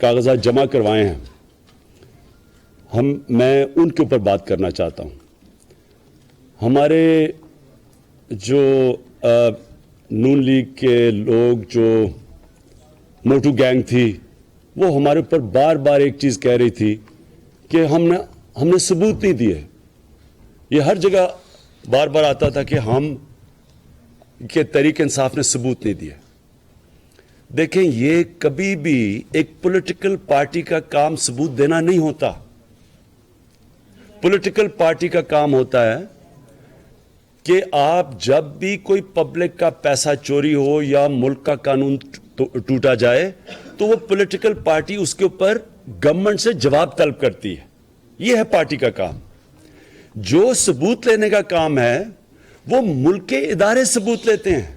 कागजात जमा करवाए हैं, मैं उनके ऊपर बात करना चाहता हूं। हमारे जो नून लीग के लोग, जो मोटू गैंग थी, वो हमारे ऊपर बार बार एक चीज़ कह रही थी कि हमने सबूत नहीं दिए। ये हर जगह बार बार आता था कि हम के तहरीक इंसाफ ने सबूत नहीं दिए। देखें, ये कभी भी एक पॉलिटिकल पार्टी का काम सबूत देना नहीं होता। पॉलिटिकल पार्टी का काम होता है कि आप जब भी कोई पब्लिक का पैसा चोरी हो या मुल्क का कानून टूटा जाए, तो वो पॉलिटिकल पार्टी उसके ऊपर गवर्नमेंट से जवाब तलब करती है। ये है पार्टी का काम। जो सबूत लेने का काम है वो मुल्क के इदारे सबूत लेते हैं।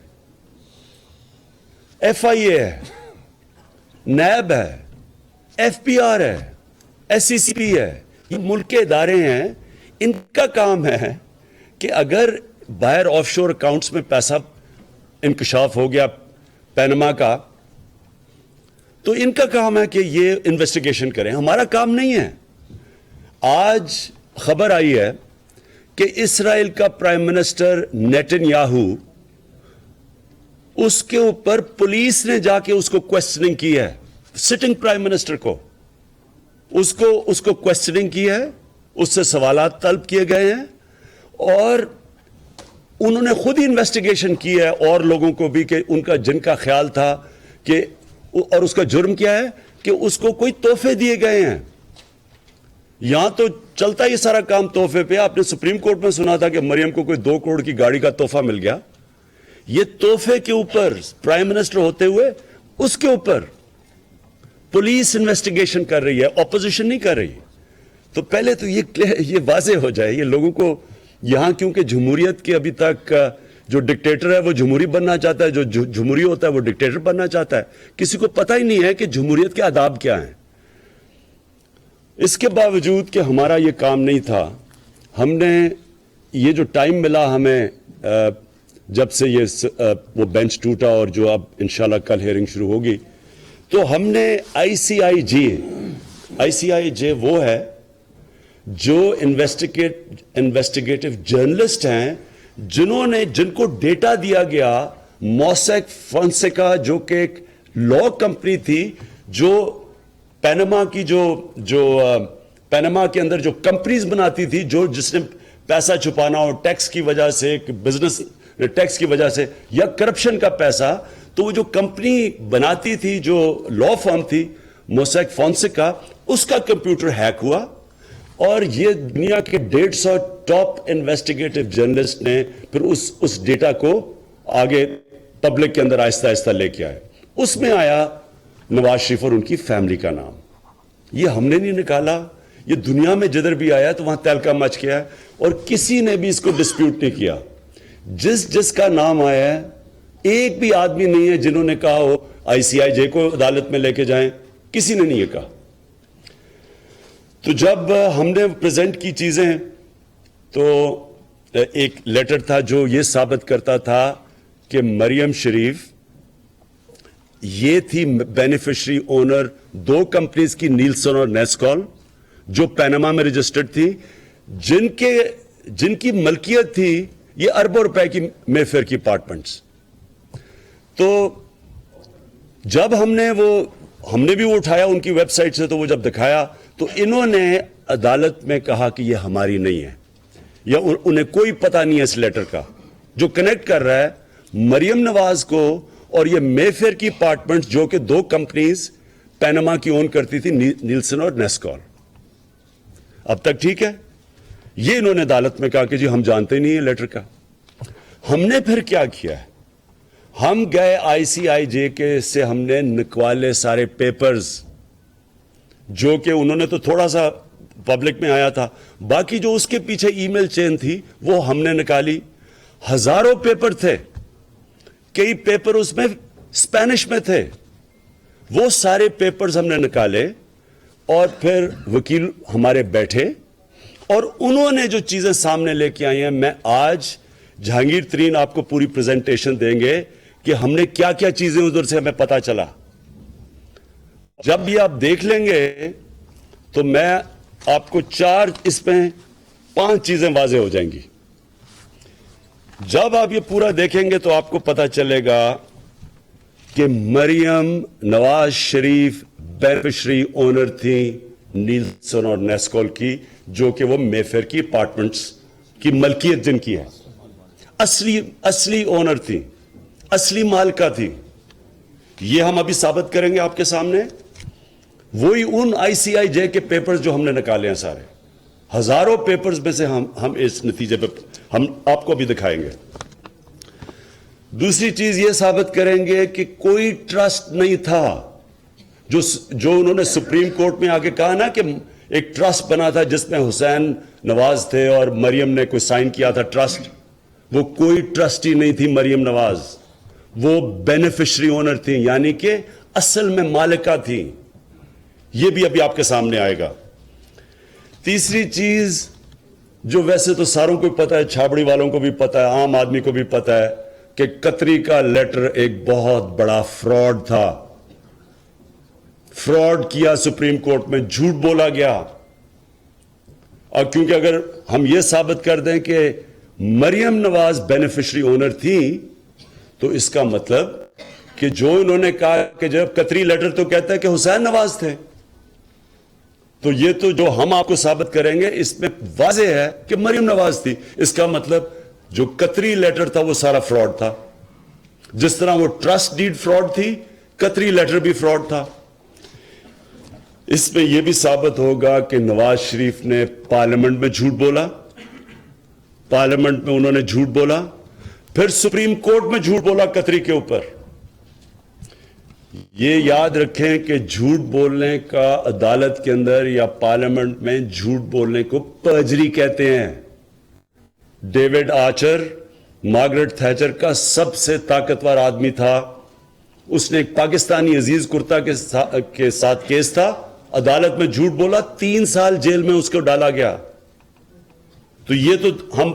FIA है, नैब है, FPR है, SCCP है, ये मुल्क के इदारे हैं। इनका काम है कि अगर बाहर ऑफशोर अकाउंट्स में पैसा इंकशाफ हो गया पैनमा का, तो इनका काम है कि ये इन्वेस्टिगेशन करें। हमारा काम नहीं है। आज खबर आई है कि इस्राइल का प्राइम मिनिस्टर नेतन्याहू, उसके ऊपर पुलिस ने जाके उसको क्वेश्चनिंग की है, सिटिंग प्राइम मिनिस्टर को उसको क्वेश्चनिंग की है, उससे सवालात तलब किए गए हैं और उन्होंने खुद ही इन्वेस्टिगेशन की है और लोगों को भी कि उनका जिनका ख्याल था कि, और उसका जुर्म क्या है कि उसको कोई तोहफे दिए गए हैं। यहां तो चलता ही सारा काम तोहफे पे। आपने सुप्रीम कोर्ट में सुना था कि मरियम को कोई 2 करोड़ की गाड़ी का तोहफा मिल गया। ये तोहफे के ऊपर प्राइम मिनिस्टर होते हुए उसके ऊपर पुलिस इन्वेस्टिगेशन कर रही है, ऑपोजिशन नहीं कर रही। तो पहले तो ये वाजे हो जाए ये लोगों को। यहां क्योंकि जमहूरियत के अभी तक जो डिक्टेटर है वो जमहूरी बनना चाहता है, जो जमहूरी होता है वो डिक्टेटर बनना चाहता है। किसी को पता ही नहीं है कि जमहूरियत के आदाब क्या हैं। इसके बावजूद कि हमारा ये काम नहीं था, हमने ये जो टाइम मिला हमें जब से ये वो बेंच टूटा और जो अब इंशाल्लाह कल हियरिंग शुरू होगी, तो हमने ICIJ वो है जो इन्वेस्टिगेटिव जर्नलिस्ट हैं, जिनको डेटा दिया गया मोसैक फोंसेका, जो कि एक लॉ कंपनी थी, जो पैनमा की जो पैनमा के अंदर जो कंपनीज बनाती थी, जिसने पैसा छुपाना हो टैक्स की वजह से, बिजनेस टैक्स की वजह से या करप्शन का पैसा, तो वो जो कंपनी बनाती थी, जो लॉ फर्म थी मोसैक फोंसेका, उसका कंप्यूटर हैक हुआ और ये दुनिया के 150 टॉप इन्वेस्टिगेटिव जर्नलिस्ट ने फिर उस डेटा को आगे पब्लिक के अंदर आहिस्ता आहिस्ता लेके आए। उसमें आया नवाज शरीफ और उनकी फैमिली का नाम। ये हमने नहीं निकाला, ये दुनिया में जिधर भी आया तो वहां तहलका मच गया है और किसी ने भी इसको डिस्प्यूट नहीं किया। जिसका नाम आया है, एक भी आदमी नहीं है जिन्होंने कहा हो ICIJ को अदालत में लेके जाएं, किसी ने नहीं ये कहा। तो जब हमने प्रेजेंट की चीजें, तो एक लेटर था जो ये साबित करता था कि मरियम शरीफ ये थी बेनिफिशियरी ओनर 2 कंपनीज की, नीलसन और नेस्कॉल, जो पैनामा में रजिस्टर्ड थी, जिनकी मलकियत थी ये अरबों रुपए की मेफेयर की अपार्टमेंट्स। तो जब हमने भी वो उठाया उनकी वेबसाइट से, तो वो जब दिखाया तो इन्होंने अदालत में कहा कि ये हमारी नहीं है, या उन्हें कोई पता नहीं है इस लेटर का। जो कनेक्ट कर रहा है मरियम नवाज को और ये मेफेयर की अपार्टमेंट्स, जो कि 2 कंपनीज पैनामा की ओन करती थी, नीलसन और नेस्कॉल। अब तक ठीक है। ये इन्होंने अदालत में कहा कि जी हम जानते नहीं है लेटर का। हमने फिर क्या किया है, हम गए ICIJ के से हमने निकवाले सारे पेपर्स, जो कि उन्होंने तो थोड़ा सा पब्लिक में आया था, बाकी जो उसके पीछे ईमेल चेन थी वो हमने निकाली। हजारों पेपर थे, कई पेपर उसमें स्पेनिश में थे। वो सारे पेपर्स हमने निकाले और फिर वकील हमारे बैठे और उन्होंने जो चीजें सामने लेके आई हैं, मैं आज जहांगीर तरीन आपको पूरी प्रेजेंटेशन देंगे कि हमने क्या क्या चीजें उधर से हमें पता चला। جب بھی آپ دیکھ لیں گے تو میں آپ کو اس میں 5 چیزیں واضح ہو جائیں گی. جب آپ یہ پورا دیکھیں گے تو آپ کو پتا چلے گا کہ مریم نواز شریف بینیفیشری اونر تھی نیلسن اور نیسکول کی, جو کہ وہ مے فیئر کی اپارٹمنٹس کی ملکیت جن کی ہے, اصلی اونر تھی, اصلی مالکہ تھی. یہ ہم ابھی ثابت کریں گے آپ کے سامنے. وہی ان ICIJ کے پیپرز جو ہم نے نکالے ہیں سارے, ہزاروں پیپرز میں سے ہم اس نتیجے پہ ہم آپ کو بھی دکھائیں گے. دوسری چیز یہ ثابت کریں گے کہ کوئی ٹرسٹ نہیں تھا. جو انہوں نے سپریم کورٹ میں آگے کہا نا کہ ایک ٹرسٹ بنا تھا جس میں حسین نواز تھے اور مریم نے کوئی سائن کیا تھا ٹرسٹ, وہ کوئی ٹرسٹی نہیں تھی مریم نواز. وہ بینیفیشری اونر تھی, یعنی کہ اصل میں مالکہ تھی. یہ بھی ابھی آپ کے سامنے آئے گا. تیسری چیز جو ویسے تو ساروں کو پتا ہے, چھابڑی والوں کو بھی پتا ہے, عام آدمی کو بھی پتا ہے, کہ قطری کا لیٹر ایک بہت بڑا فراڈ تھا. فراڈ کیا سپریم کورٹ میں, جھوٹ بولا گیا. اور کیونکہ اگر ہم یہ ثابت کر دیں کہ مریم نواز بینیفیشری اونر تھی, تو اس کا مطلب کہ جو انہوں نے کہا کہ جب قطری لیٹر تو کہتا ہے کہ حسین نواز تھے, تو یہ تو جو ہم آپ کو ثابت کریں گے اس میں واضح ہے کہ مریم نواز تھی. اس کا مطلب جو قطری لیٹر تھا وہ سارا فراڈ تھا. جس طرح وہ ٹرسٹ ڈیڈ فراڈ تھی, قطری لیٹر بھی فراڈ تھا. اس میں یہ بھی ثابت ہوگا کہ نواز شریف نے پارلیمنٹ میں جھوٹ بولا, پارلیمنٹ میں انہوں نے جھوٹ بولا, پھر سپریم کورٹ میں جھوٹ بولا قطری کے اوپر. یہ یاد رکھیں کہ جھوٹ بولنے کا عدالت کے اندر یا پارلیمنٹ میں جھوٹ بولنے کو پرجری کہتے ہیں. ڈیوڈ آرچر مارگریٹ تھیچر کا سب سے طاقتور آدمی تھا. اس نے ایک پاکستانی عزیز کرتا کے ساتھ کیس تھا, عدالت میں جھوٹ بولا, 3 سال جیل میں اس کو ڈالا گیا. تو یہ تو ہم